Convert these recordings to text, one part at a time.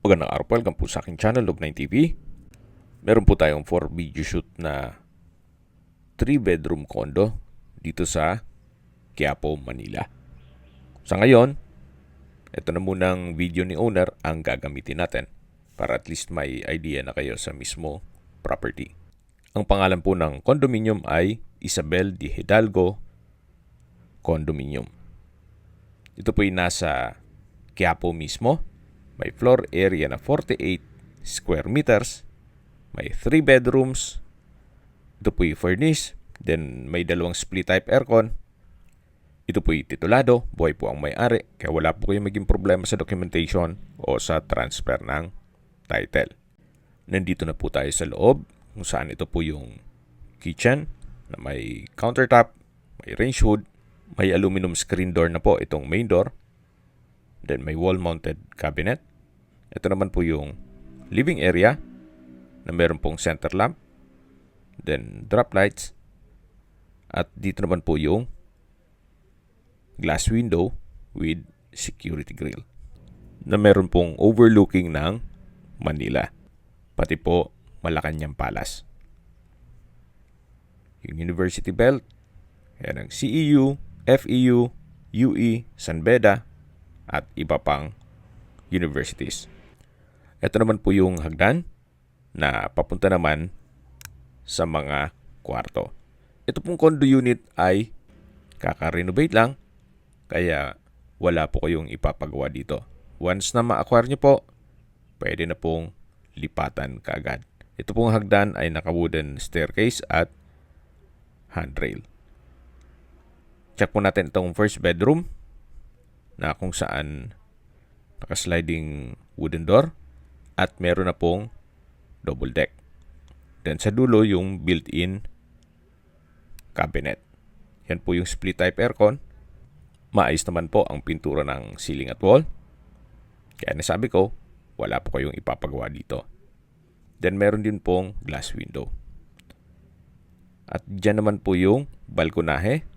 Magandang araw po, welcome po sa aking channel, Love9 TV. Meron po tayong 4 video shoot na 3-bedroom condo dito sa Quiapo, Manila. Sa ngayon, ito na munang video ni owner ang gagamitin natin para at least may idea na kayo sa mismo property. Ang pangalan po ng condominium ay Isabel de Hidalgo Condominium. Ito po ay nasa Quiapo mismo. May floor area na 48 square meters. May 3 bedrooms. Ito po'y furnished. Then may dalawang split type aircon. Ito po'y titulado. Buhay po ang may-ari. Kaya wala po kayong maging problema sa documentation o sa transfer ng title. Nandito na po tayo sa loob kung saan ito po yung kitchen na may countertop, may range hood, may aluminum screen door na po itong main door. Then may wall-mounted cabinet. Ito naman po yung living area na meron pong center lamp. Then drop lights. At dito naman po yung glass window with security grill na meron pong overlooking ng Manila. Pati po Malacanang Palace. Yung University Belt. Yan ang CEU, FEU, UE, San Beda, at iba pang universities. Ito naman po yung hagdan na papunta naman sa mga kwarto. Ito pong condo unit ay kaka-renovate lang, kaya wala po kayong ipapagawa dito. Once na ma-acquire nyo po, pwede na pong lipatan kaagad. Ito pong hagdan ay naka-wooden staircase at handrail. Check po natin itong first bedroom na kung saan naka-sliding wooden door at meron na pong double deck. Then sa dulo yung built-in cabinet. Yan po yung split type aircon. Maayos naman po ang pintura ng ceiling at wall. Kaya nasabi ko, wala po kayong ipapagawa dito. Then meron din pong glass window. At dyan naman po yung balkonahe.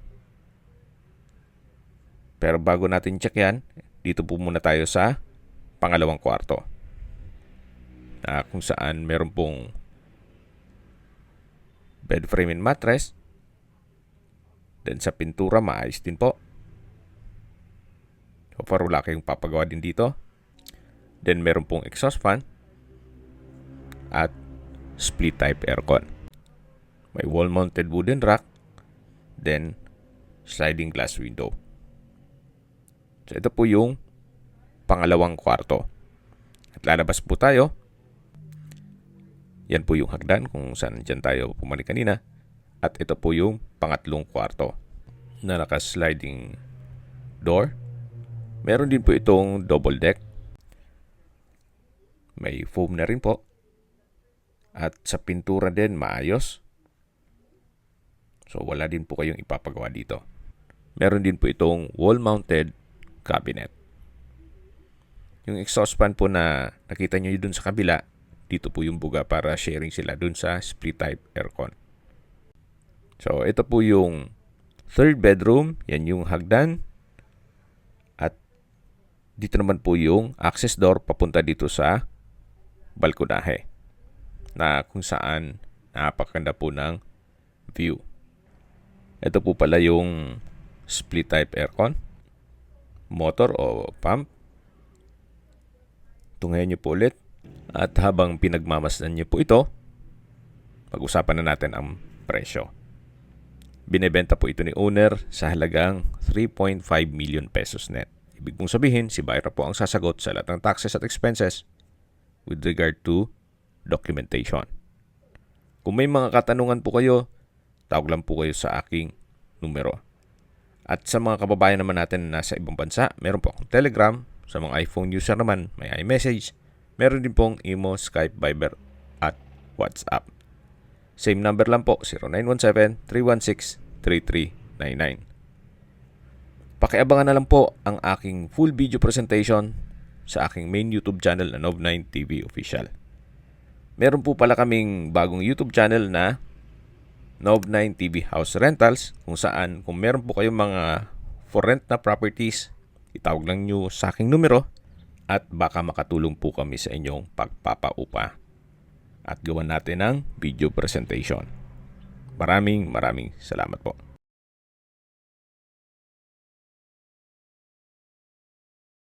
Pero bago natin check yan, dito po muna tayo sa pangalawang kwarto. Na kung saan meron pong bed frame and mattress. Then sa pintura, maayos din po. So far, wala kayong papagawa din dito. Then meron pong exhaust fan at split type aircon. May wall-mounted wooden rack. Then sliding glass window. So ito po yung pangalawang kwarto. At lalabas po tayo. Yan po yung hagdan kung saan dyan tayo pumalik kanina. At ito po yung pangatlong kwarto na naka-sliding door. Meron din po itong double deck. May foam na rin po. At sa pintura din maayos. So wala din po kayong ipapagawa dito. Meron din po itong wall-mounted cabinet. Yung exhaust fan po na nakita nyo dun sa kabila, dito po yung buga para sharing sila dun sa split type aircon. So ito po yung third bedroom, yan yung hagdan. At dito naman po yung access door papunta dito sa balkonahe na kung saan napakaganda po ng view. Ito po pala yung split type aircon. Motor o pump. Tungayan nyo po ulit. At habang pinagmamasdan nyo po ito, pag-usapan na natin ang presyo. Binebenta po ito ni owner sa halagang 3.5 million pesos net. Ibig pong sabihin, si buyer po ang sasagot sa lahat ng taxes at expenses with regard to documentation. Kung may mga katanungan po kayo, tawag lang po kayo sa aking numero. At sa mga kababayan naman natin na nasa ibang bansa, meron po akong Telegram. Sa mga iPhone user naman, may iMessage. Meron din pong Imo, Skype, Viber, at WhatsApp. Same number lang po, 0917-316-3399. Pakiabangan na lang po ang aking full video presentation sa aking main YouTube channel na Love9 TV Official. Meron po pala kaming bagong YouTube channel na Love9 TV House Rentals, kung saan kung meron po kayong mga for rent na properties, itawag lang nyo sa aking numero at baka makatulong po kami sa inyong pagpapaupa at gawan natin ng video presentation. Maraming salamat po.